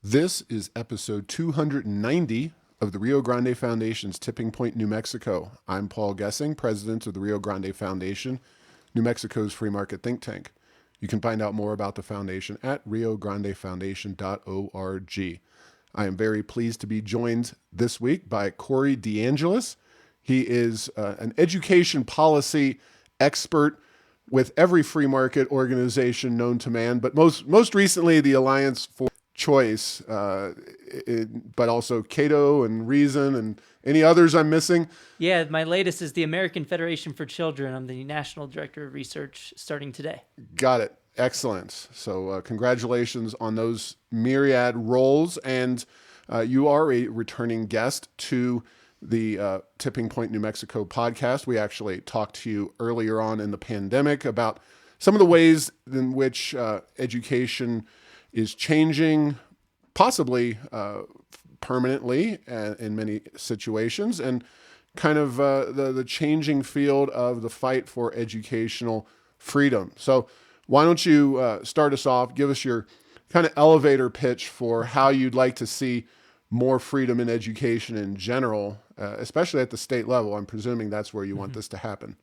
This is episode 290 of the Rio Grande Foundation's Tipping Point, New Mexico. I'm Paul Gessing, president of the Rio Grande Foundation, New Mexico's free market think tank. You can find out more about the foundation at riograndefoundation.org. I am very pleased to be joined this week by Corey DeAngelis. He is an education policy expert with every free market organization known to man, but most recently the Alliance for Choice, but also Cato and Reason and any others I'm missing. Yeah, my latest is the American Federation for Children. I'm the National Director of Research starting today. Got it. Excellent. So congratulations on those myriad roles. And you are a returning guest to the Tipping Point, New Mexico podcast. We actually talked to you earlier on in the pandemic about some of the ways in which education is changing, possibly permanently in many situations, and kind of the changing field of the fight for educational freedom. So why don't you start us off, give us your kind of elevator pitch for how you'd like to see more freedom in education in general, especially at the state level. I'm presuming that's where you want this to happen.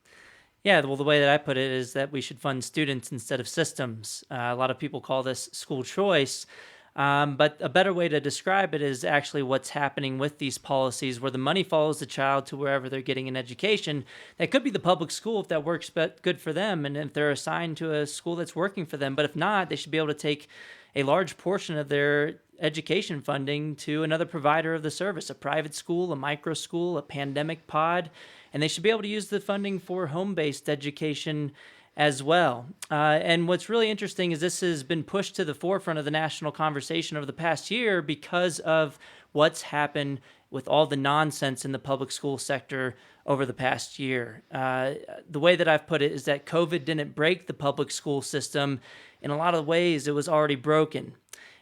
Yeah, well, the way that I put it is that we should fund students instead of systems. A lot of people call this school choice, but a better way to describe it is actually what's happening with these policies where the money follows the child to wherever they're getting an education. That could be the public school if that works good for them and if they're assigned to a school that's working for them. But if not, they should be able to take a large portion of their education funding to another provider of the service, a private school, a micro school, a pandemic pod, and they should be able to use the funding for home-based education as well. And what's really interesting is this has been pushed to the forefront of the national conversation over the past year because of what's happened with all the nonsense in the public school sector over the past year. The way that I've put it is that COVID didn't break the public school system. In a lot of ways, it was already broken.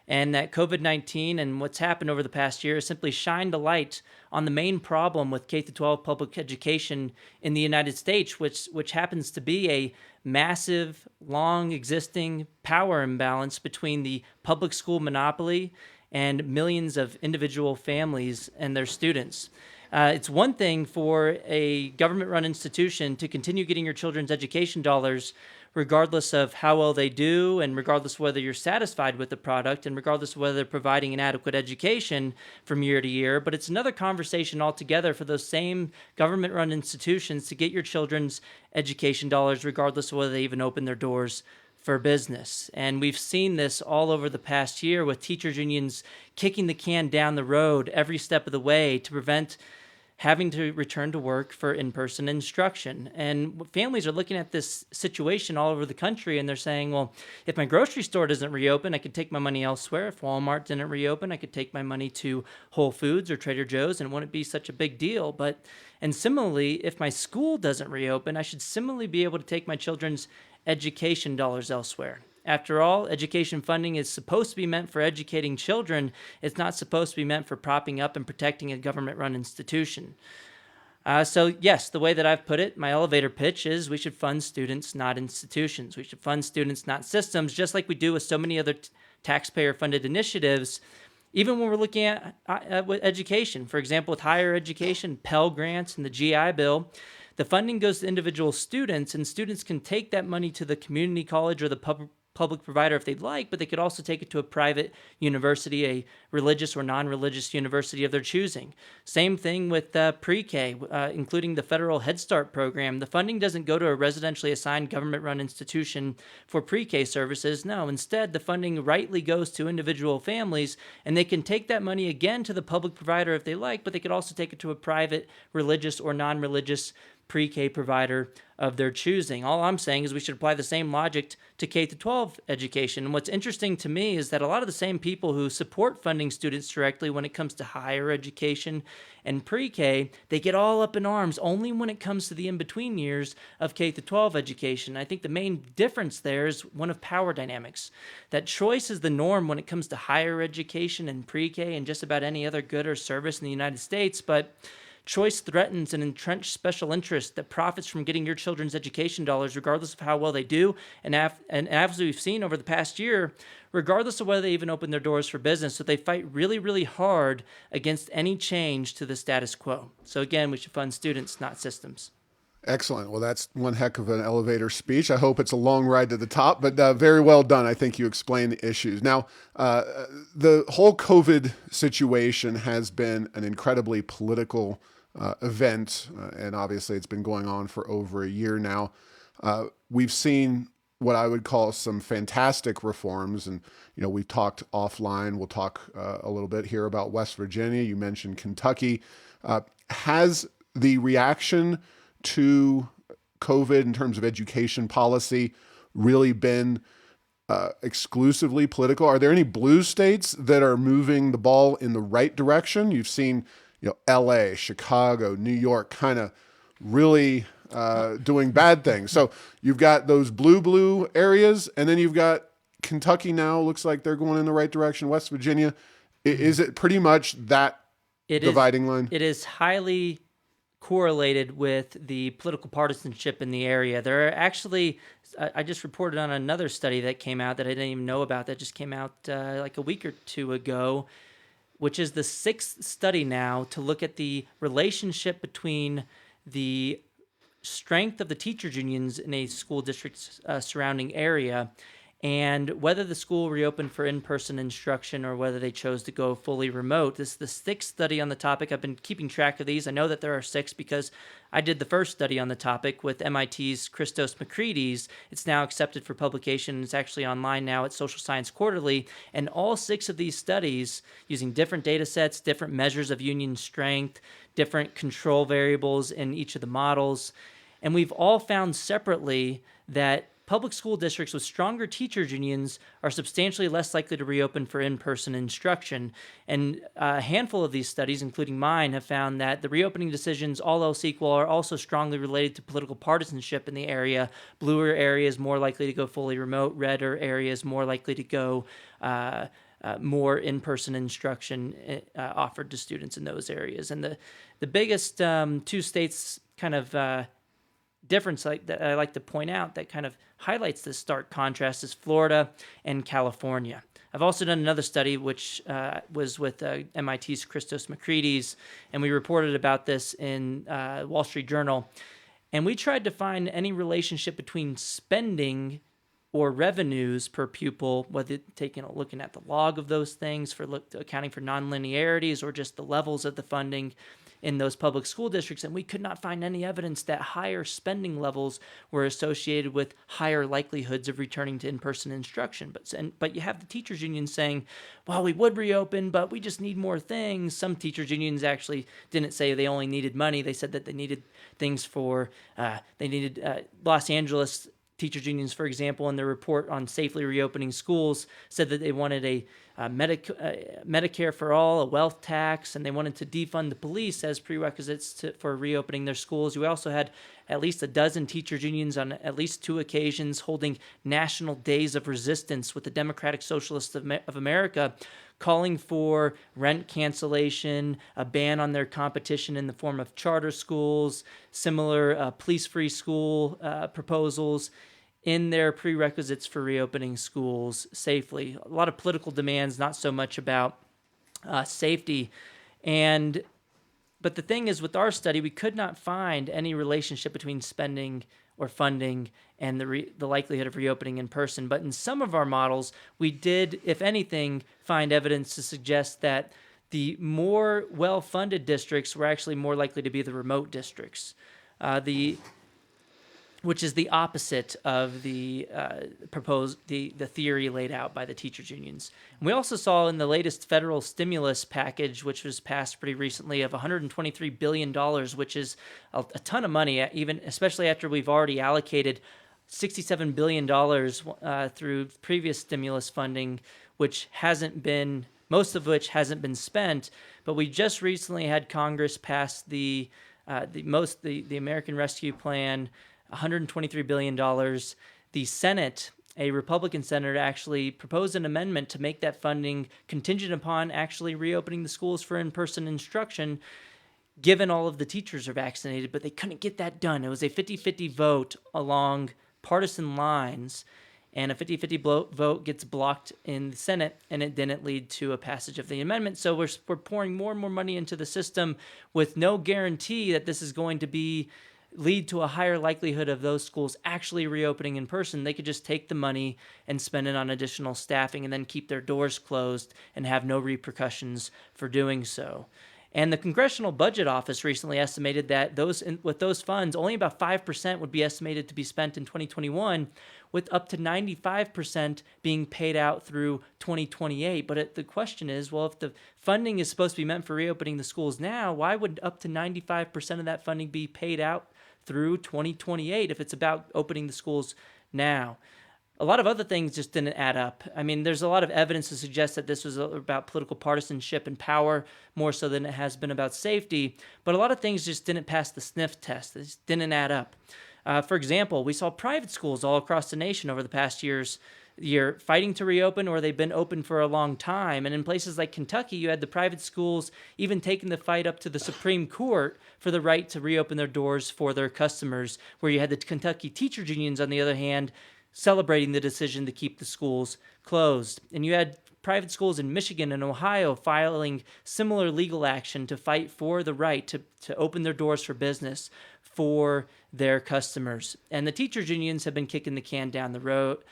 And that COVID-19 and what's happened over the past year has simply shined a light on the main problem with K-12 public education in the United States, which happens to be a massive, long-existing power imbalance between the public school monopoly and millions of individual families and their students. It's one thing for a government-run institution to continue getting your children's education dollars regardless of how well they do and regardless of whether you're satisfied with the product and regardless of whether they're providing an adequate education from year to year. But it's another conversation altogether for those same government-run institutions to get your children's education dollars regardless of whether they even open their doors for business. And we've seen this all over the past year with teachers unions kicking the can down the road every step of the way to prevent having to return to work for in-person instruction. And families are looking at this situation all over the country and they're saying, well, if my grocery store doesn't reopen, I could take my money elsewhere. If Walmart didn't reopen, I could take my money to Whole Foods or Trader Joe's and it wouldn't be such a big deal. And similarly, if my school doesn't reopen, I should similarly be able to take my children's education dollars elsewhere. After all, education funding is supposed to be meant for educating children. It's not supposed to be meant for propping up and protecting a government-run institution. So yes, the way that I've put it, my elevator pitch is we should fund students, not institutions. We should fund students, not systems, just like we do with so many other taxpayer-funded initiatives. Even when we're looking at education, for example, with higher education, Pell Grants and the GI Bill, the funding goes to individual students, and students can take that money to the community college or the public provider if they'd like, but they could also take it to a private university, a religious or non-religious university of their choosing. Same thing with pre-K, including the federal Head Start program. The funding doesn't go to a residentially assigned government-run institution for pre-K services. No, instead, the funding rightly goes to individual families, and they can take that money again to the public provider if they like, but they could also take it to a private, religious or non-religious pre-K provider of their choosing. All I'm saying is we should apply the same logic to K-12 education. And what's interesting to me is that a lot of the same people who support funding students directly when it comes to higher education and pre-K, they get all up in arms only when it comes to the in-between years of K-12 education. I think the main difference there is one of power dynamics. That choice is the norm when it comes to higher education and pre-K and just about any other good or service in the United States, but Choice threatens an entrenched special interest that profits from getting your children's education dollars, regardless of how well they do. And as we've seen over the past year, regardless of whether they even open their doors for business. So they fight really, really hard against any change to the status quo. So again, we should fund students, not systems. Excellent. Well, that's one heck of an elevator speech. I hope it's a long ride to the top, but very well done. I think you explained the issues. Now, the whole COVID situation has been an incredibly political event, and obviously it's been going on for over a year now. We've seen what I would call some fantastic reforms, and we've talked offline. We'll talk a little bit here about West Virginia. You mentioned Kentucky. Has the reaction to COVID in terms of education policy really been exclusively political? Are there any blue states that are moving the ball in the right direction? You've seen, LA, Chicago, New York kind of really doing bad things. So you've got those blue areas, and then you've got Kentucky now. Looks like they're going in the right direction. West Virginia. Is it pretty much that dividing line? It is highly correlated with the political partisanship in the area. There are actually, I just reported on another study that came out that I didn't even know about, that just came out like a week or two ago, which is the 6th study now to look at the relationship between the strength of the teachers unions in a school district surrounding area and whether the school reopened for in-person instruction or whether they chose to go fully remote. This is the 6th study on the topic. I've been keeping track of these. I know that there are 6 because I did the first study on the topic with MIT's Christos Makrides. It's now accepted for publication. It's actually online now at Social Science Quarterly. And all 6 of these studies, using different data sets, different measures of union strength, different control variables in each of the models, and we've all found separately that public school districts with stronger teachers unions are substantially less likely to reopen for in-person instruction. And a handful of these studies, including mine, have found that the reopening decisions, all else equal, are also strongly related to political partisanship in the area. Bluer areas more likely to go fully remote, redder areas more likely to go more in-person instruction offered to students in those areas. And the biggest 2 states kind of difference that I like to point out that kind of highlights this stark contrast is Florida and California. I've also done another study which was with MIT's Christos Makrides, and we reported about this in Wall Street Journal. And we tried to find any relationship between spending or revenues per pupil, whether looking at the log of those things for accounting for nonlinearities or just the levels of the funding in those public school districts, and we could not find any evidence that higher spending levels were associated with higher likelihoods of returning to in-person instruction. But you have the teachers union saying, well, we would reopen, but we just need more things. Some teachers unions actually didn't say they only needed money. They said that they needed things for, Los Angeles teachers unions, for example, in their report on safely reopening schools, said that they wanted a Medicare for all, a wealth tax, and they wanted to defund the police as prerequisites for reopening their schools. We also had at least a dozen teachers unions on at least 2 occasions holding national days of resistance with the Democratic Socialists of America, calling for rent cancellation, a ban on their competition in the form of charter schools, similar police-free school proposals in their prerequisites for reopening schools safely. A lot of political demands, not so much about safety. But the thing is, with our study, we could not find any relationship between spending or funding and the likelihood of reopening in person. But in some of our models, we did, if anything, find evidence to suggest that the more well-funded districts were actually more likely to be the remote districts. Which is the opposite of the the theory laid out by the teachers unions. And we also saw in the latest federal stimulus package, which was passed pretty recently, of $123 billion, which is a ton of money, especially after we've already allocated $67 billion through previous stimulus funding, most of which hasn't been spent. But we just recently had Congress pass the American Rescue Plan, $123 billion. The Senate, a Republican senator, actually proposed an amendment to make that funding contingent upon actually reopening the schools for in-person instruction, given all of the teachers are vaccinated, but they couldn't get that done. It was a 50-50 vote along partisan lines, and a 50-50 vote gets blocked in the Senate, and it didn't lead to a passage of the amendment. So we're pouring more and more money into the system with no guarantee that this is going to lead to a higher likelihood of those schools actually reopening in person. They could just take the money and spend it on additional staffing and then keep their doors closed and have no repercussions for doing so. And the Congressional Budget Office recently estimated that with those funds, only about 5% would be estimated to be spent in 2021, with up to 95% being paid out through 2028. But the question is, well, if the funding is supposed to be meant for reopening the schools now, why would up to 95% of that funding be paid out through 2028 if it's about opening the schools now? A lot of other things just didn't add up. I mean, there's a lot of evidence to suggest that this was about political partisanship and power more so than it has been about safety, but a lot of things just didn't pass the sniff test. It just didn't add up. For example, we saw private schools all across the nation over the past year fighting to reopen, or they've been open for a long time. And in places like Kentucky, you had the private schools even taking the fight up to the Supreme Court for the right to reopen their doors for their customers, where you had the Kentucky teachers unions, on the other hand, celebrating the decision to keep the schools closed. And you had private schools in Michigan and Ohio filing similar legal action to fight for the right to open their doors for business for their customers. And the teachers unions have been kicking the can down the road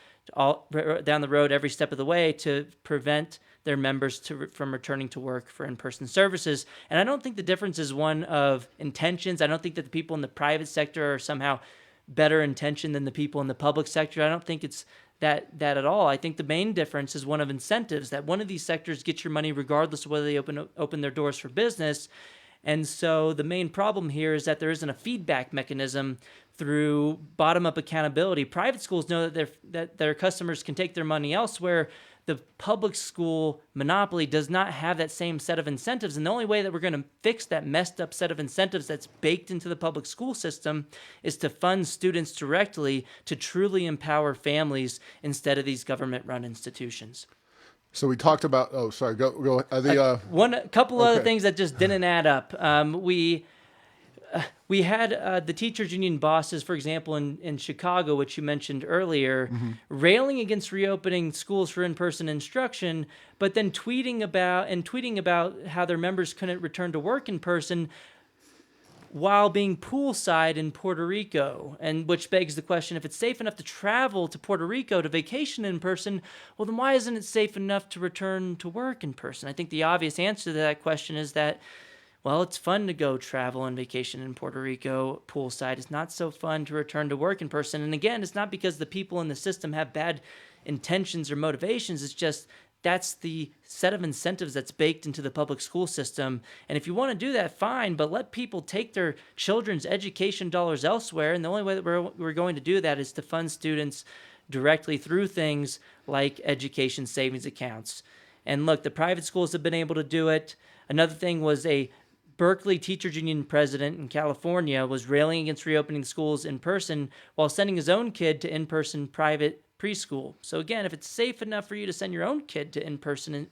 every step of the way to prevent their members from returning to work for in-person services. And I don't think the difference is one of intentions. I don't think that the people in the private sector are somehow better intention than the people in the public sector. I don't think it's that at all. I think the main difference is one of incentives, that one of these sectors gets your money regardless of whether they open their doors for business. And so the main problem here is that there isn't a feedback mechanism through bottom-up accountability. Private schools know that their customers can take their money elsewhere. The public school monopoly does not have that same set of incentives. And the only way that we're going to fix that messed up set of incentives that's baked into the public school system is to fund students directly to truly empower families instead of these government-run institutions. So we talked about, go. A couple other things that just didn't add up. We had the teachers union bosses, for example, in Chicago, which you mentioned earlier, railing against reopening schools for in-person instruction, but then tweeting about how their members couldn't return to work in person while being poolside in Puerto Rico. And which begs the question, if it's safe enough to travel to Puerto Rico to vacation in person, well, then why isn't it safe enough to return to work in person? I think the obvious answer to that question is that, well, it's fun to go travel and vacation in Puerto Rico poolside. It's not so fun to return to work in person. And again, it's not because the people in the system have bad intentions or motivations. It's just that's the set of incentives that's baked into the public school system. And if you want to do that, fine, but let people take their children's education dollars elsewhere. And the only way that we're going to do that is to fund students directly through things like education savings accounts. And look, the private schools have been able to do it. Another thing was a Berkeley teachers union president in California was railing against reopening schools in person while sending his own kid to in-person private preschool. So again, if it's safe enough for you to send your own kid to in-person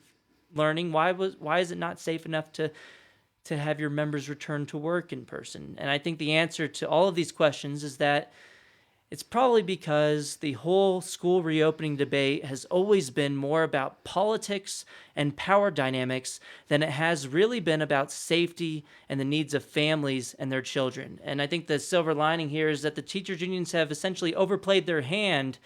learning, why is it not safe enough to have your members return to work in person? And I think the answer to all of these questions is that it's probably because the whole school reopening debate has always been more about politics and power dynamics than it has really been about safety and the needs of families and their children. And I think the silver lining here is that the teachers unions have essentially overplayed their hand.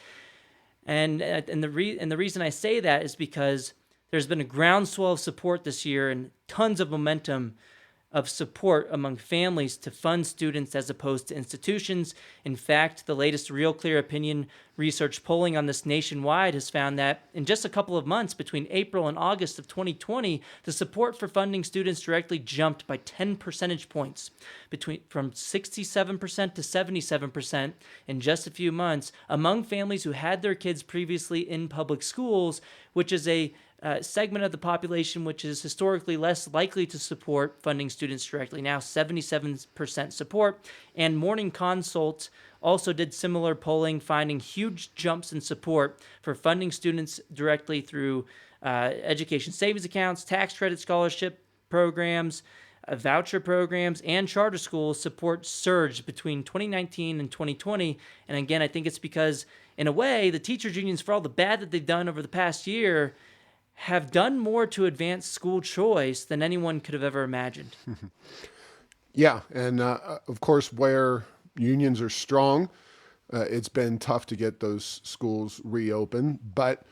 And the reason I say that is because there's been a groundswell of support this year and tons of momentum of support among families to fund students as opposed to institutions. In fact, the latest Real Clear Opinion research polling on this nationwide has found that in just a couple of months, between April and August of 2020, the support for funding students directly jumped by 10 percentage points, from 67% to 77% in just a few months among families who had their kids previously in public schools, which is a segment of the population which is historically less likely to support funding students directly. Now 77% support. And Morning Consult also did similar polling, finding huge jumps in support for funding students directly through education savings accounts, tax credit scholarship programs, voucher programs and charter schools support surged between 2019 and 2020. And again, I think it's because, in a way, the teachers unions, for all the bad that they've done over the past year, have done more to advance school choice than anyone could have ever imagined. Yeah, and of course, where unions are strong, it's been tough to get those schools reopened. But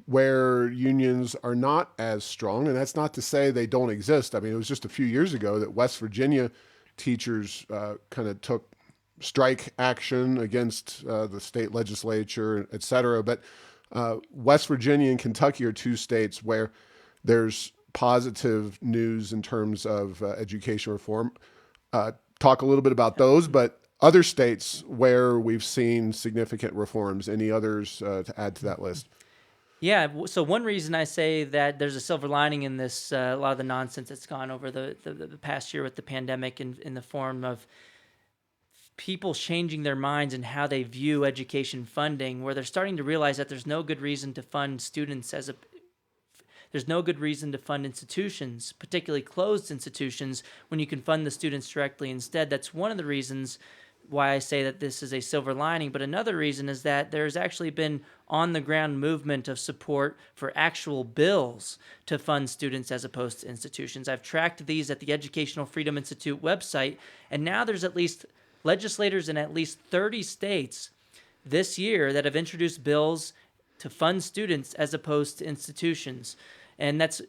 where unions are not as strong, and that's not to say they don't exist. I mean, it was just a few years ago that West Virginia teachers kind of took strike action against the state legislature, et cetera. But West Virginia and Kentucky are two states where there's positive news in terms of education reform. Talk a little bit about those, but other states where we've seen significant reforms, any others to add to that list? Yeah, so one reason I say that there's a silver lining in this, a lot of the nonsense that's gone over the past year with the pandemic in the form of people changing their minds and how they view education funding, where they're starting to realize that there's no good reason to fund students there's no good reason to fund institutions, particularly closed institutions, when you can fund the students directly instead. That's one of the reasons why I say that this is a silver lining. But another reason is that there's actually been on-the-ground movement of support for actual bills to fund students as opposed to institutions. I've tracked these at the Educational Freedom Institute website, and now there's at least legislators in at least 30 states this year that have introduced bills to fund students as opposed to institutions. And that's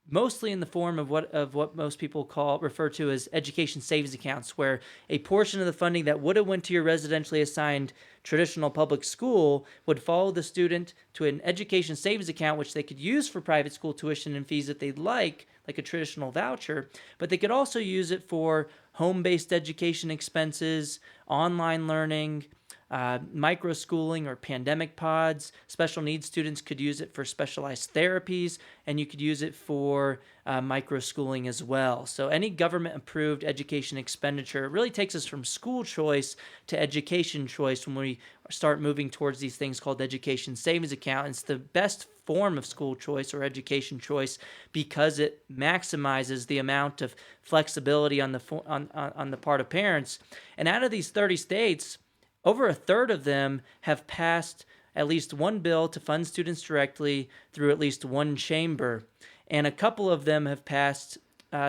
mostly in the form of what most people refer to as education savings accounts, where a portion of the funding that would have went to your residentially assigned traditional public school would follow the student to an education savings account, which they could use for private school tuition and fees if they'd like a traditional voucher, but they could also use it for home-based education expenses, online learning, micro-schooling or pandemic pods. Special needs students could use it for specialized therapies, and you could use it for micro-schooling as well. So any government-approved education expenditure really takes us from school choice to education choice when we start moving towards these things called education savings account. It's the best form of school choice or education choice because it maximizes the amount of flexibility on the part of parents. And out of these 30 states, over a third of them have passed at least one bill to fund students directly through at least one chamber. And a couple of them have passed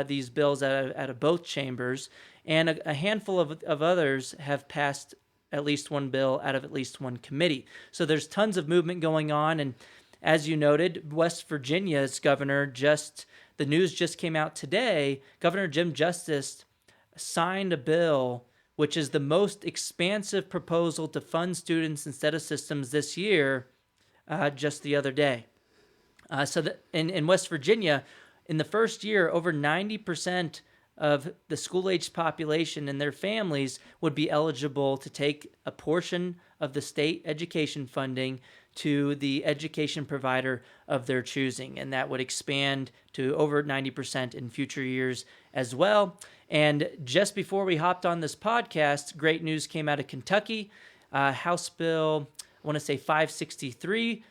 these bills out of both chambers. And a handful of others have passed at least one bill out of at least one committee. So there's tons of movement going on. And as you noted, West Virginia's governor the news just came out today, Governor Jim Justice signed a bill which is the most expansive proposal to fund students instead of systems this year, just the other day. In West Virginia, in the first year, over 90% of the school-aged population and their families would be eligible to take a portion of the state education funding to the education provider of their choosing, and that would expand to over 90% in future years as well. And just before we hopped on this podcast, great news came out of Kentucky, House Bill, I want to say 563.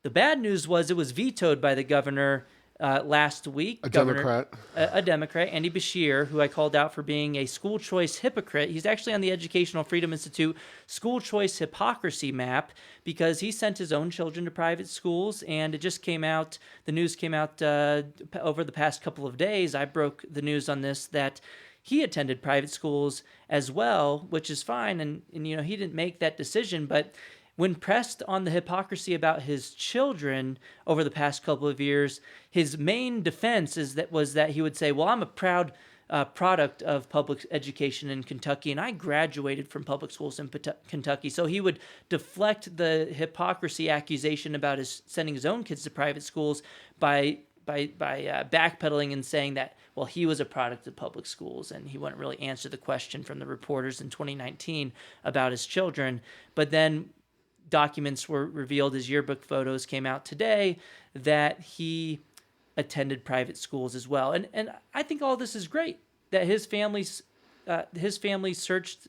The bad news was it was vetoed by the governor last week. Democrat. A Democrat, Andy Beshear, who I called out for being a school choice hypocrite. He's actually on the Educational Freedom Institute school choice hypocrisy map because he sent his own children to private schools, and it just came out, the news came out over the past couple of days. I broke the news on this that he attended private schools as well, which is fine, and he didn't make that decision, but when pressed on the hypocrisy about his children over the past couple of years, his main defense was that he would say, well, I'm a proud product of public education in Kentucky, and I graduated from public schools in Kentucky. So he would deflect the hypocrisy accusation about sending his own kids to private schools by backpedaling and saying that, well, he was a product of public schools, and he wouldn't really answer the question from the reporters in 2019 about his children. But then documents were revealed, his yearbook photos came out today, that he attended private schools as well. And I think all this is great, that his family searched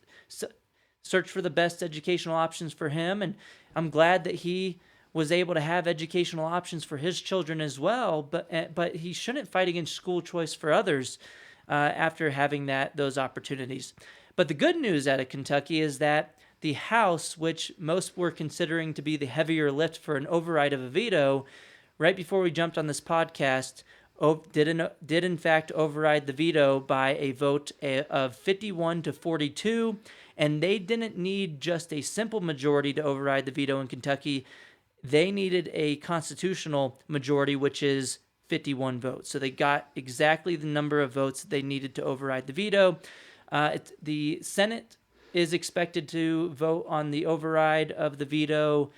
for the best educational options for him, and I'm glad that he was able to have educational options for his children as well, but he shouldn't fight against school choice for others. after having those opportunities. But the good news out of Kentucky is that the House, which most were considering to be the heavier lift for an override of a veto, right before we jumped on this podcast, did in fact override the veto by a vote of 51 to 42, and they didn't need just a simple majority to override the veto in Kentucky. They needed a constitutional majority, which is 51 votes. So they got exactly the number of votes they needed to override the veto. The Senate is expected to vote on the override of the veto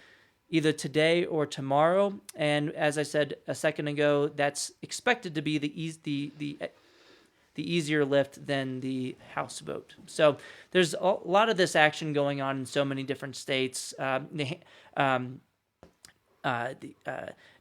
either today or tomorrow. And as I said a second ago, that's expected to be the easier lift than the House vote. So there's a lot of this action going on in so many different states.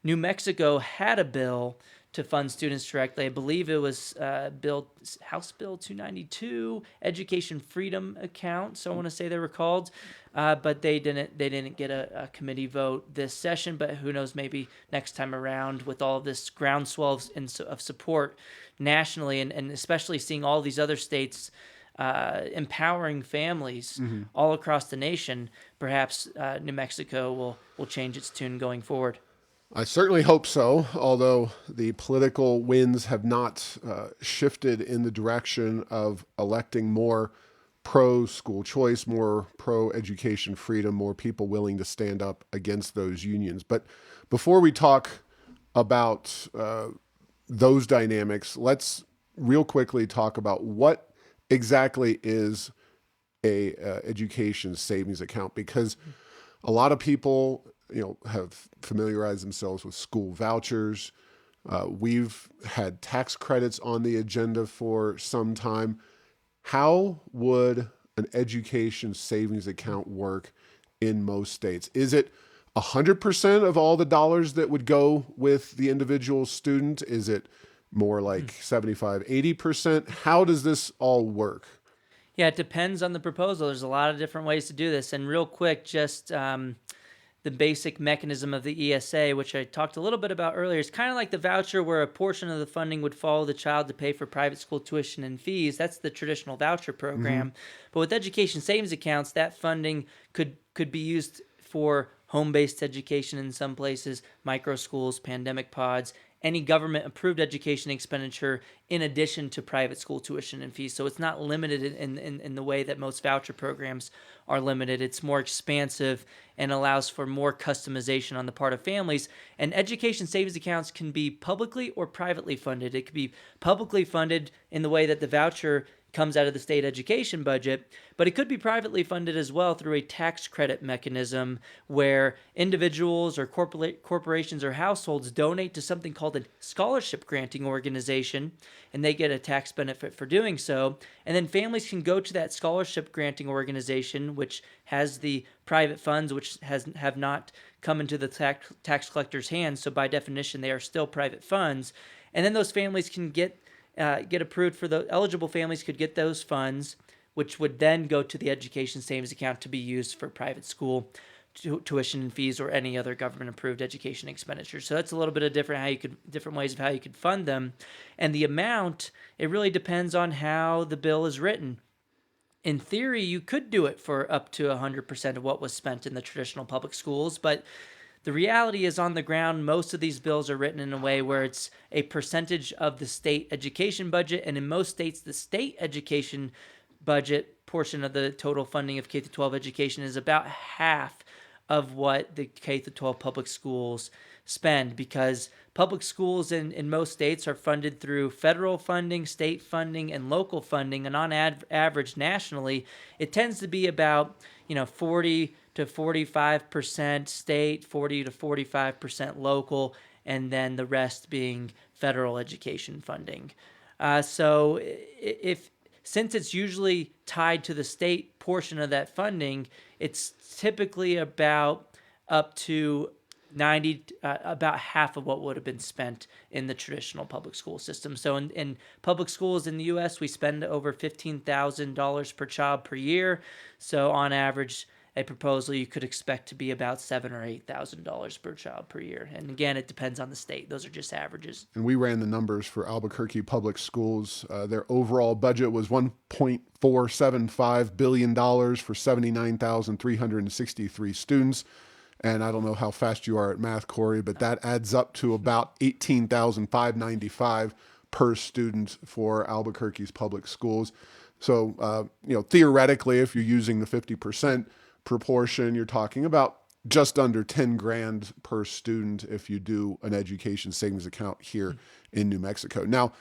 New Mexico had a bill to fund students directly. I believe it was House Bill 292, Education Freedom Account. So I want to say they were called, but they didn't get a committee vote this session. But who knows? Maybe next time around, with all of this groundswell of support nationally, and especially seeing all these other states empowering families all across the nation, perhaps New Mexico will change its tune going forward. I certainly hope so, although the political winds have not shifted in the direction of electing more pro-school choice, more pro-education freedom, more people willing to stand up against those unions. But before we talk about those dynamics, let's real quickly talk about what exactly is a education savings account, because a lot of people have familiarized themselves with school vouchers. We've had tax credits on the agenda for some time. How would an education savings account work in most states? Is it 100% of all the dollars that would go with the individual student? Is it more like 75, 80%? How does this all work? Yeah, it depends on the proposal. There's a lot of different ways to do this. And real quick, just the basic mechanism of the ESA, which I talked a little bit about earlier, is kind of like the voucher, where a portion of the funding would follow the child to pay for private school tuition and fees. That's the traditional voucher program. But with education savings accounts, that funding could be used for home-based education in some places, micro schools, pandemic pods, any government-approved education expenditure in addition to private school tuition and fees. So it's not limited in the way that most voucher programs are limited. It's more expansive and allows for more customization on the part of families. And education savings accounts can be publicly or privately funded. It could be publicly funded in the way that the voucher comes out of the state education budget, but it could be privately funded as well through a tax credit mechanism where individuals or corporations or households donate to something called a scholarship granting organization, and they get a tax benefit for doing so. And then families can go to that scholarship granting organization, which has the private funds, which have not come into the tax collector's hands. So by definition, they are still private funds. And then those families can get approved for the eligible families could get those funds, which would then go to the education savings account to be used for private school tuition and fees or any other government approved education expenditure. So that's a little bit of different ways of how you could fund them. And the amount, it really depends on how the bill is written. In theory, you could do it for up to 100% of what was spent in the traditional public schools, but the reality is, on the ground, most of these bills are written in a way where it's a percentage of the state education budget, and in most states, the state education budget portion of the total funding of K-12 education is about half of what the K-12 public schools spend, because public schools in most states are funded through federal funding, state funding, and local funding, and on average nationally, it tends to be about 40 to 45% state, 40 to 45% local, and then the rest being federal education funding. So since it's usually tied to the state portion of that funding, it's typically about up to about half of what would have been spent in the traditional public school system. So in public schools in the U.S., we spend over $15,000 per child per year. So on average, a proposal you could expect to be about $7,000 or $8,000 per child per year. And again, it depends on the state. Those are just averages. And we ran the numbers for Albuquerque Public Schools. Their overall budget was $1.475 billion for 79,363 students. And I don't know how fast you are at math, Corey, but that adds up to about 18,595 per student for Albuquerque's public schools. So, theoretically, if you're using the 50% proportion, you're talking about just under 10 grand per student if you do an education savings account here in New Mexico. Now,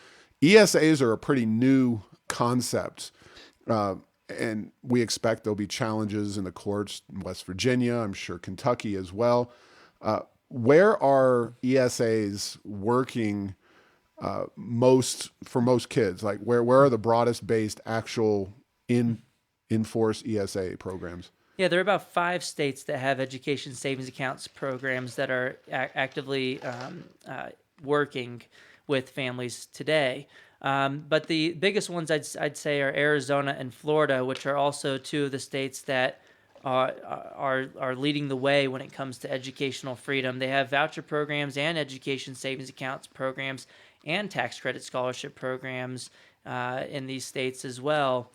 ESAs are a pretty new concept. And we expect there'll be challenges in the courts in West Virginia, I'm sure Kentucky as well. Where are ESAs working most for most kids? Like where are the broadest based actual in-force ESA programs? Yeah, there are about 5 states that have education savings accounts programs that are actively working with families today. But the biggest ones I'd say are Arizona and Florida, which are also 2 of the states that are leading the way when it comes to educational freedom. They have voucher programs and education savings accounts programs and tax credit scholarship programs in these states as well.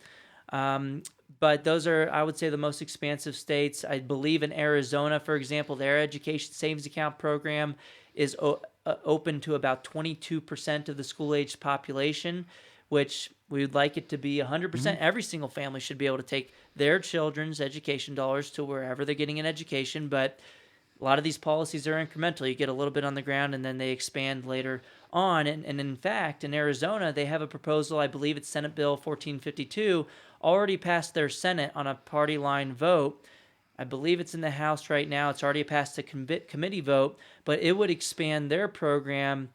But those are, I would say, the most expansive states. I believe in Arizona, for example, their education savings account program is open to about 22% of the school-aged population, which we would like it to be 100%. Mm-hmm. Every single family should be able to take their children's education dollars to wherever they're getting an education, but a lot of these policies are incremental. You get a little bit on the ground, and then they expand later on. And in fact, in Arizona, they have a proposal, I believe it's Senate Bill 1452, already passed their Senate on a party line vote. I believe it's in the House right now. It's already passed a committee vote, but it would expand their program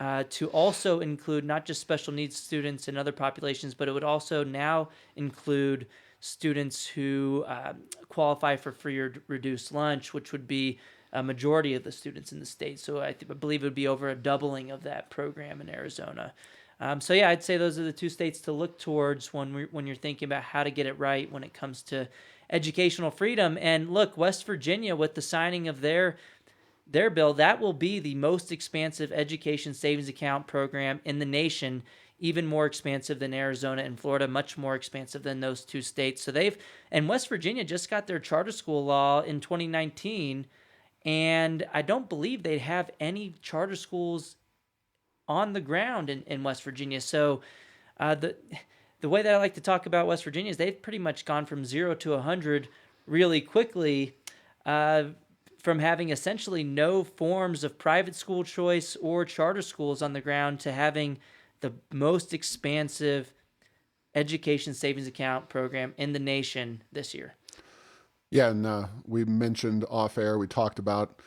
to also include not just special needs students and other populations, but it would also now include students who qualify for free or reduced lunch, which would be a majority of the students in the state. So I believe it would be over a doubling of that program in Arizona. So yeah, I'd say those are the 2 states to look towards when you're thinking about how to get it right when it comes to educational freedom. And look, West Virginia, with the signing of their bill, that will be the most expansive education savings account program in the nation, even more expansive than Arizona and Florida, much more expansive than those 2 states. So and West Virginia just got their charter school law in 2019, and I don't believe they have any charter schools on the ground in West Virginia. So the way that I like to talk about West Virginia is they've pretty much gone from 0 to 100 really quickly, from having essentially no forms of private school choice or charter schools on the ground to having the most expansive education savings account program in the nation this year. Yeah, and we mentioned off air, we talked about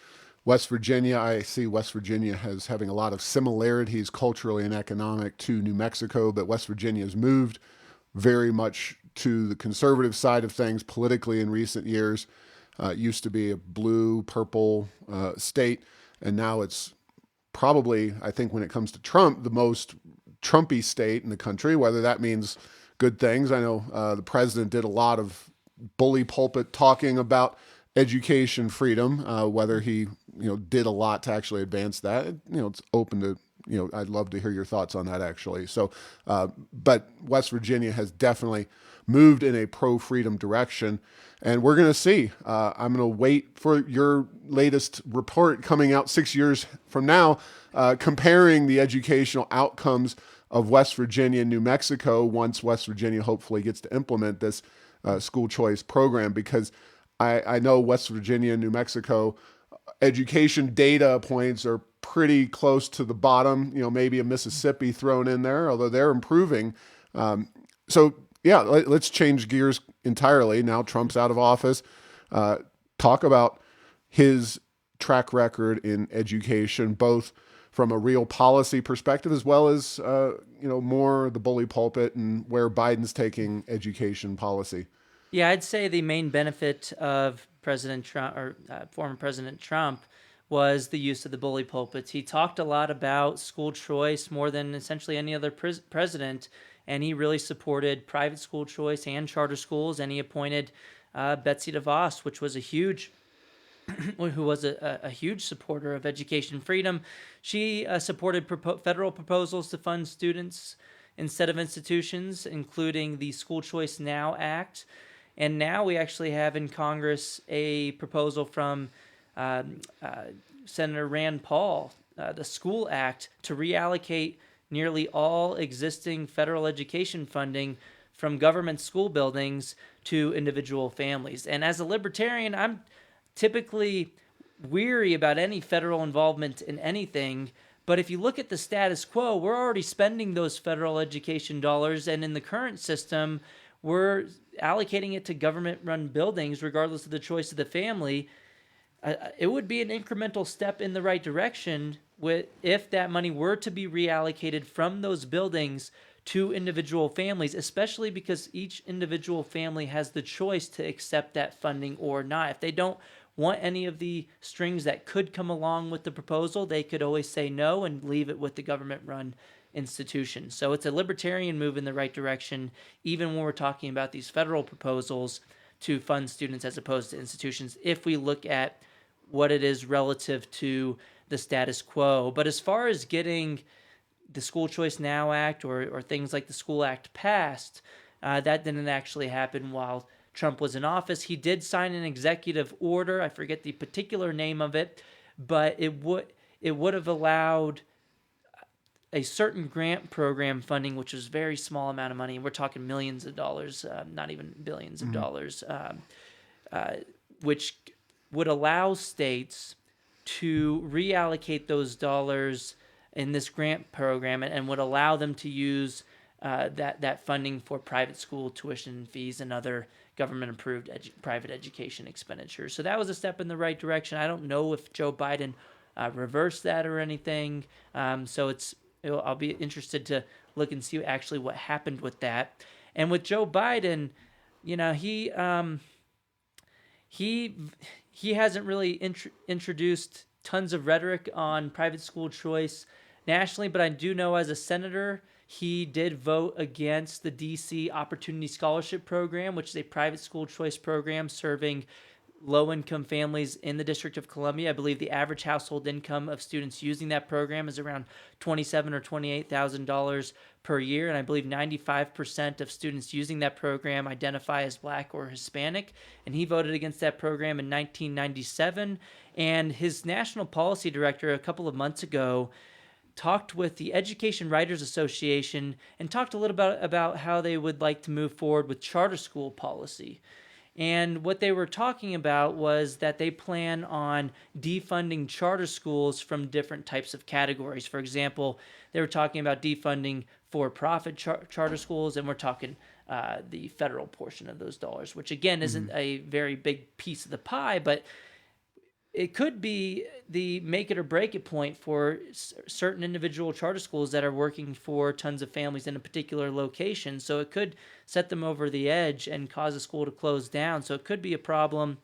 West Virginia. I see West Virginia as having a lot of similarities culturally and economic to New Mexico, but West Virginia has moved very much to the conservative side of things politically in recent years. It used to be a blue, purple state, and now it's probably, I think when it comes to Trump, the most Trumpy state in the country, whether that means good things. I know the president did a lot of bully pulpit talking about education freedom, whether he did a lot to actually advance that. It's open to, I'd love to hear your thoughts on that actually. So, but West Virginia has definitely moved in a pro-freedom direction, and we're going to see. I'm going to wait for your latest report coming out 6 years from now, comparing the educational outcomes of West Virginia and New Mexico once West Virginia hopefully gets to implement this school choice program, because I know West Virginia and New Mexico education data points are pretty close to the bottom, maybe a Mississippi thrown in there, although they're improving. So yeah, let's change gears entirely. Now Trump's out of office. Talk about his track record in education, both from a real policy perspective as well as, more the bully pulpit and where Biden's taking education policy. Yeah, I'd say the main benefit of President Trump or former President Trump was the use of the bully pulpits. He talked a lot about school choice more than essentially any other president, and he really supported private school choice and charter schools, and he appointed Betsy DeVos, which was who was a huge supporter of education freedom. She supported federal proposals to fund students instead of institutions, including the School Choice Now Act. And now we actually have in Congress a proposal from Senator Rand Paul, the School Act, to reallocate nearly all existing federal education funding from government school buildings to individual families. And as a libertarian, I'm typically weary about any federal involvement in anything. But if you look at the status quo, we're already spending those federal education dollars. And in the current system, we're allocating it to government-run buildings, regardless of the choice of the family. It would be an incremental step in the right direction if that money were to be reallocated from those buildings to individual families, especially because each individual family has the choice to accept that funding or not. If they don't want any of the strings that could come along with the proposal, they could always say no and leave it with the government-run institution. So it's a libertarian move in the right direction, even when we're talking about these federal proposals to fund students as opposed to institutions, if we look at what it is relative to the status quo. But as far as getting the School Choice Now Act or things like the School Act passed, that didn't actually happen while Trump was in office. He did sign an executive order. I forget the particular name of it, but it would have allowed a certain grant program funding, which was a very small amount of money. And we're talking millions of dollars, not even billions of dollars, which would allow states to reallocate those dollars in this grant program and would allow them to use that funding for private school tuition fees and other government-approved private education expenditures. So that was a step in the right direction. I don't know if Joe Biden reversed that or anything. I'll be interested to look and see actually what happened with that. And with Joe Biden, he hasn't really introduced tons of rhetoric on private school choice nationally, but I do know as a senator, he did vote against the DC Opportunity Scholarship Program, which is a private school choice program serving low-income families in the District of Columbia. I believe the average household income of students using that program is around $27,000 or $28,000 per year, and I believe 95% of students using that program identify as Black or Hispanic, and he voted against that program in 1997, and his national policy director a couple of months ago talked with the Education Writers Association and talked a little bit about how they would like to move forward with charter school policy. And what they were talking about was that they plan on defunding charter schools from different types of categories. For example, they were talking about defunding for-profit charter schools, and we're talking the federal portion of those dollars, which again isn't a very big piece of the pie, but it could be the make it or break it point for certain individual charter schools that are working for tons of families in a particular location. So it could set them over the edge and cause a school to close down. So it could be a problem.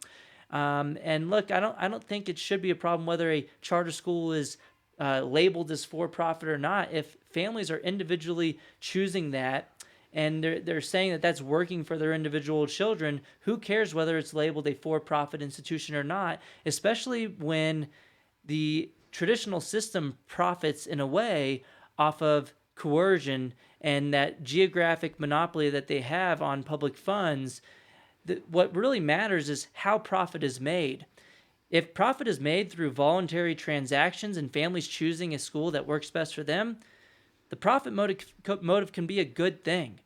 And look, I don't think it should be a problem whether a charter school is labeled as for-profit or not. If families are individually choosing that, and they're saying that that's working for their individual children, who cares whether it's labeled a for-profit institution or not, especially when the traditional system profits in a way off of coercion and that geographic monopoly that they have on public funds. What really matters is how profit is made. If profit is made through voluntary transactions and families choosing a school that works best for them, the profit motive can be a good thing.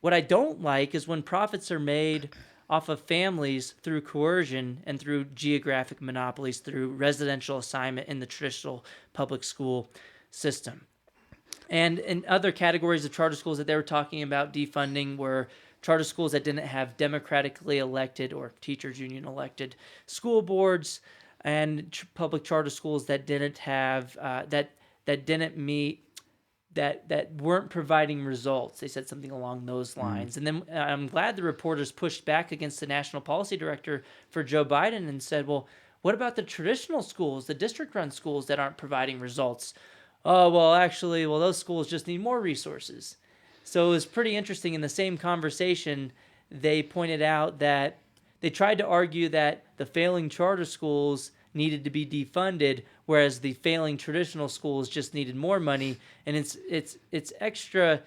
What I don't like is when profits are made off of families through coercion and through geographic monopolies, through residential assignment in the traditional public school system. And in other categories of charter schools that they were talking about defunding were charter schools that didn't have democratically elected or teachers union elected school boards, and public charter schools that didn't have that didn't meet that weren't providing results. They said something along those lines. And then I'm glad the reporters pushed back against the national policy director for Joe Biden and said, well, what about the traditional schools, the district-run schools that aren't providing results? Oh, well, actually, those schools just need more resources. So it was pretty interesting. In the same conversation, they pointed out that they tried to argue that the failing charter schools needed to be defunded, whereas the failing traditional schools just needed more money. And it's extra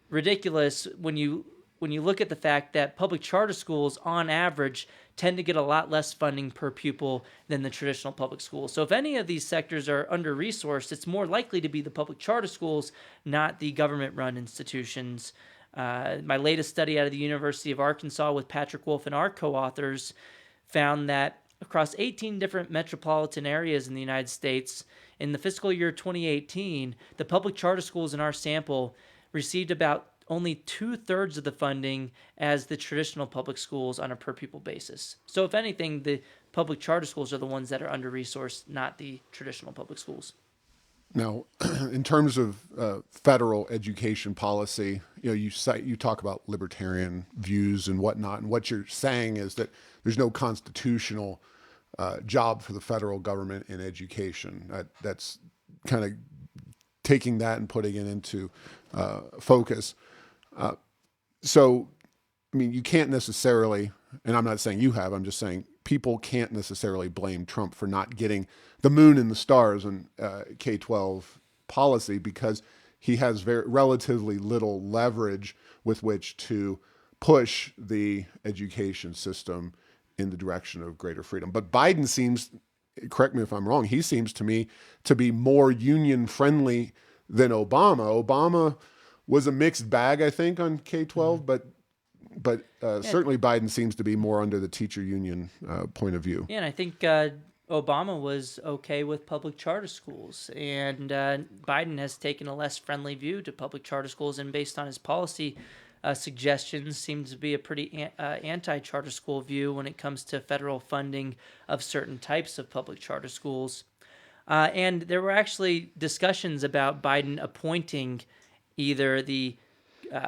ridiculous when you look at the fact that public charter schools, on average, tend to get a lot less funding per pupil than the traditional public schools. So if any of these sectors are under-resourced, it's more likely to be the public charter schools, not the government-run institutions. My latest study out of the University of Arkansas with Patrick Wolf and our co-authors found that across 18 different metropolitan areas in the United States, in the fiscal year 2018, the public charter schools in our sample received about only 2/3 of the funding as the traditional public schools on a per pupil basis. So if anything, the public charter schools are the ones that are under-resourced, not the traditional public schools. Now, in terms of federal education policy, you talk about libertarian views and whatnot, and what you're saying is that there's no constitutional job for the federal government in education. That's kind of taking that and putting it into focus. So, I mean, you can't necessarily, and I'm not saying you have, I'm just saying people can't necessarily blame Trump for not getting the moon and the stars in K-12 policy, because he has relatively little leverage with which to push the education system in the direction of greater freedom. But Biden seems, correct me if I'm wrong, he seems to me to be more union friendly than Obama. Obama was a mixed bag, I think, on K-12, but certainly Biden seems to be more under the teacher union point of view. Yeah, and I think Obama was okay with public charter schools, and Biden has taken a less friendly view to public charter schools, and based on his policy suggestions, seems to be a pretty anti-charter school view when it comes to federal funding of certain types of public charter schools. And there were actually discussions about Biden appointing either the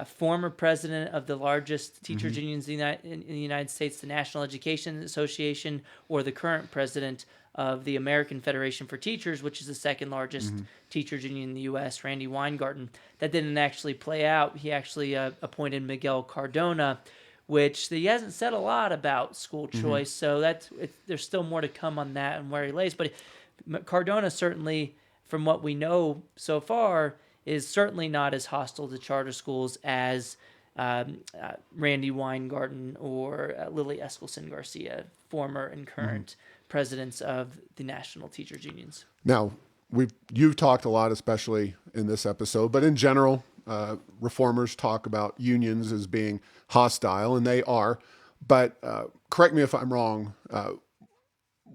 former president of the largest teachers unions in the United States, the National Education Association, or the current president of the American Federation for Teachers, which is the second largest teachers union in the U.S., Randy Weingarten. That didn't actually play out. He actually appointed Miguel Cardona, which he hasn't said a lot about school choice, so there's still more to come on that and where he lays. But Cardona certainly, from what we know so far, is certainly not as hostile to charter schools as Randy Weingarten or Lily Eskelsen Garcia, former and current presidents of the national teachers unions. Now, you've talked a lot, especially in this episode, but in general, reformers talk about unions as being hostile, and they are. But correct me if I'm wrong,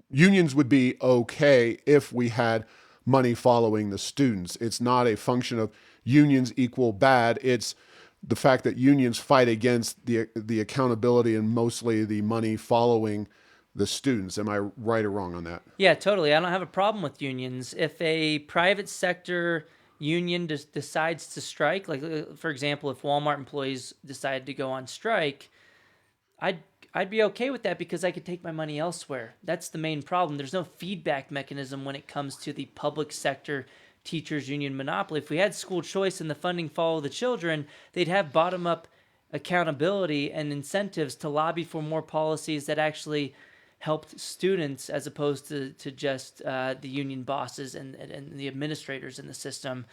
unions would be okay if we had money following the students. It's not a function of unions equal bad. It's the fact that unions fight against the accountability and mostly the money following the students. Am I right or wrong on that? Yeah, totally. I don't have a problem with unions. If a private sector union decides to strike, like for example, if Walmart employees decide to go on strike, I'd be okay with that because I could take my money elsewhere. That's the main problem. There's no feedback mechanism when it comes to the public sector teachers union monopoly. If we had school choice and the funding follow the children, they'd have bottom-up accountability and incentives to lobby for more policies that actually helped students as opposed to just the union bosses and the administrators in the system.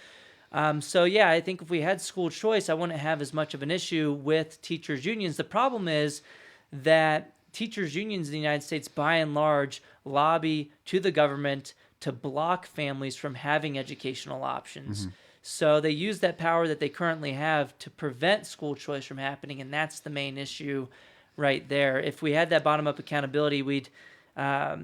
So yeah, I think if we had school choice, I wouldn't have as much of an issue with teachers unions. The problem is that teachers unions in the United States, by and large, lobby to the government to block families from having educational options. So they use that power that they currently have to prevent school choice from happening, and that's the main issue right there. If we had that bottom-up accountability, I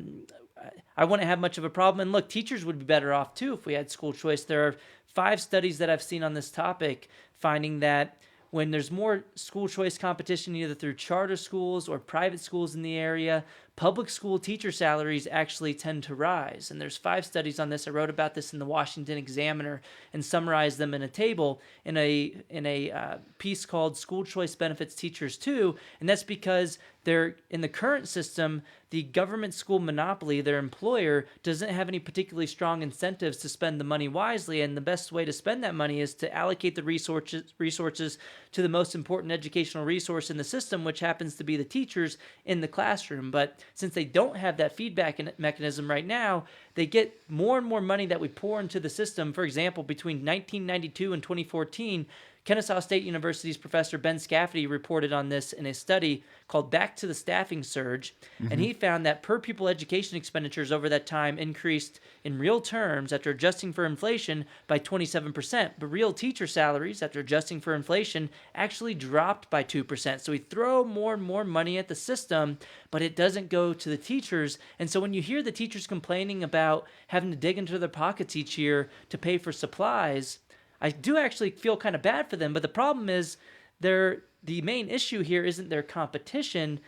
wouldn't have much of a problem. And look, teachers would be better off too if we had school choice. There are 5 studies that I've seen on this topic finding that when there's more school choice competition, either through charter schools or private schools in the area, public school teacher salaries actually tend to rise. And there's 5 studies on this. I wrote about this in the Washington Examiner and summarized them in a table in a piece called School Choice Benefits Teachers Too. And that's because they're in the current system, the government school monopoly, their employer, doesn't have any particularly strong incentives to spend the money wisely. And the best way to spend that money is to allocate the resources to the most important educational resource in the system, which happens to be the teachers in the classroom. But since they don't have that feedback mechanism right now, they get more and more money that we pour into the system. For example, between 1992 and 2014, Kennesaw State University's Professor Ben Scafferty reported on this in a study called Back to the Staffing Surge, and he found that per pupil education expenditures over that time increased in real terms after adjusting for inflation by 27%, but real teacher salaries after adjusting for inflation actually dropped by 2%. So we throw more and more money at the system, but it doesn't go to the teachers. And so when you hear the teachers complaining about having to dig into their pockets each year to pay for supplies, I do actually feel kind of bad for them, but the problem is the main issue here isn't their competition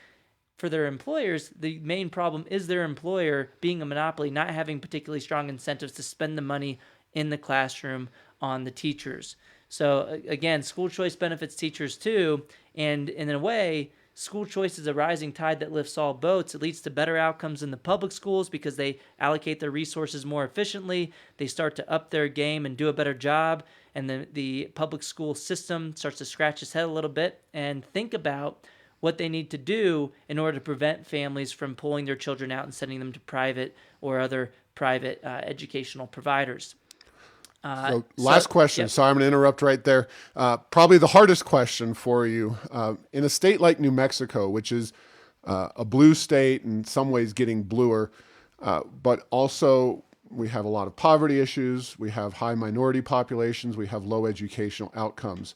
for their employers. The main problem is their employer being a monopoly, not having particularly strong incentives to spend the money in the classroom on the teachers. So again, school choice benefits teachers too, and in a way, school choice is a rising tide that lifts all boats. It leads to better outcomes in the public schools because they allocate their resources more efficiently. They start to up their game and do a better job. And the public school system starts to scratch its head a little bit and think about what they need to do in order to prevent families from pulling their children out and sending them to private or other private educational providers. Last question. Yep. Sorry, I'm going to interrupt right there. Probably the hardest question for you. In a state like New Mexico, which is a blue state, in some ways getting bluer, but also we have a lot of poverty issues. We have high minority populations. We have low educational outcomes.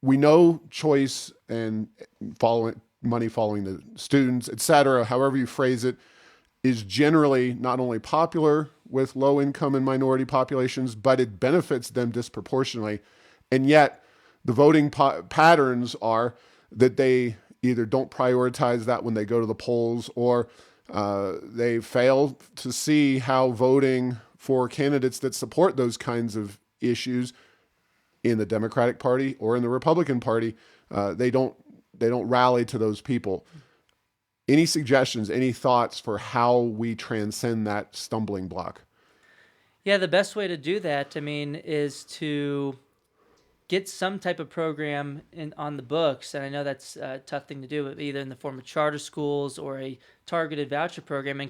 We know choice and money following the students, et cetera, however you phrase it, is generally not only popular with low income and minority populations, but it benefits them disproportionately. And yet the voting patterns are that they either don't prioritize that when they go to the polls, or they fail to see how voting for candidates that support those kinds of issues in the Democratic Party or in the Republican Party, they don't rally to those people. Any suggestions, any thoughts for how we transcend that stumbling block? Yeah, the best way to do that, is to get some type of program on the books. And I know that's a tough thing to do, either in the form of charter schools or a targeted voucher program,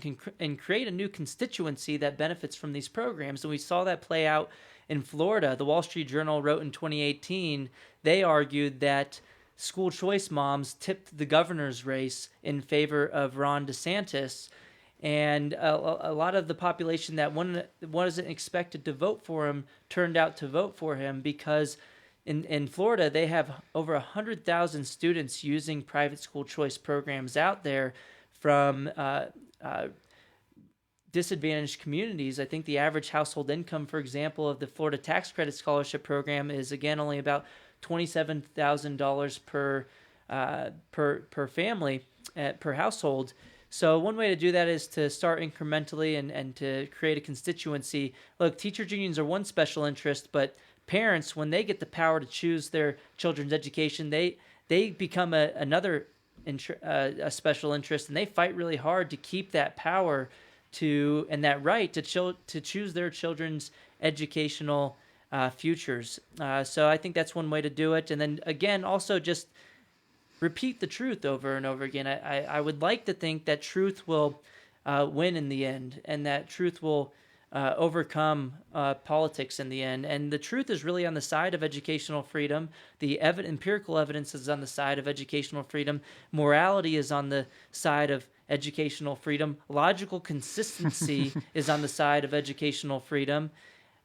and create a new constituency that benefits from these programs. And we saw that play out in Florida. The Wall Street Journal wrote in 2018, they argued that school choice moms tipped the governor's race in favor of Ron DeSantis. And a lot of the population that wasn't expected to vote for him turned out to vote for him because in Florida, they have over 100,000 students using private school choice programs out there from disadvantaged communities. I think the average household income, for example, of the Florida Tax Credit Scholarship Program is, again, only about $27,000 per family, per household. So one way to do that is to start incrementally and to create a constituency. Look, teachers unions are one special interest, but parents, when they get the power to choose their children's education, they become another special interest, and they fight really hard to keep that power and that right to choose their children's educational futures. So I think that's one way to do it. And then again, also just repeat the truth over and over again. I would like to think that truth will win in the end, and that truth will overcome politics in the end. And the truth is really on the side of educational freedom. The empirical evidence is on the side of educational freedom. Morality is on the side of educational freedom. Logical consistency is on the side of educational freedom.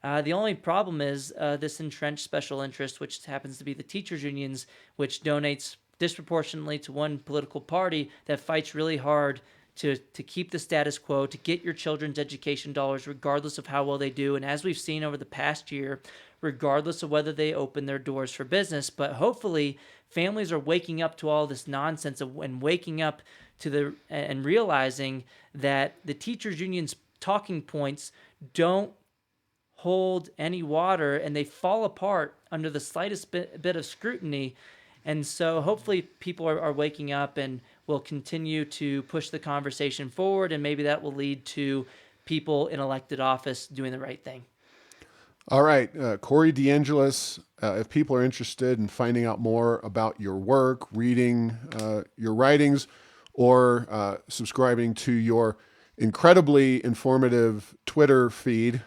The only problem is this entrenched special interest, which happens to be the teachers' unions, which donates disproportionately to one political party that fights really hard to keep the status quo, to get your children's education dollars, regardless of how well they do. And as we've seen over the past year, regardless of whether they open their doors for business, but hopefully families are waking up to all this nonsense and waking up to and realizing that the teachers union's talking points don't hold any water, and they fall apart under the slightest bit of scrutiny. And so hopefully people are waking up and will continue to push the conversation forward, and maybe that will lead to people in elected office doing the right thing. All right, Corey DeAngelis, if people are interested in finding out more about your work, reading your writings, or subscribing to your incredibly informative Twitter feed,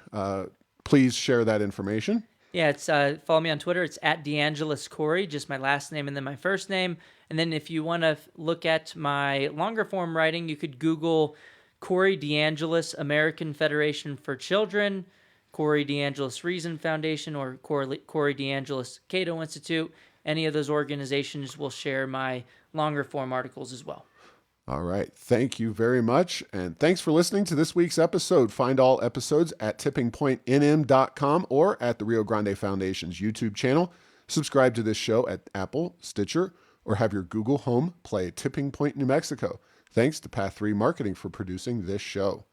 please share that information. Yeah, it's follow me on Twitter. It's at DeAngelis Corey, just my last name and then my first name. And then if you want to look at my longer form writing, you could Google Corey DeAngelis American Federation for Children, Corey DeAngelis Reason Foundation, or Corey DeAngelis Cato Institute. Any of those organizations will share my longer form articles as well. All right. Thank you very much. And thanks for listening to this week's episode. Find all episodes at tippingpointnm.com or at the Rio Grande Foundation's YouTube channel. Subscribe to this show at Apple, Stitcher, or have your Google Home play Tipping Point New Mexico. Thanks to Path 3 Marketing for producing this show.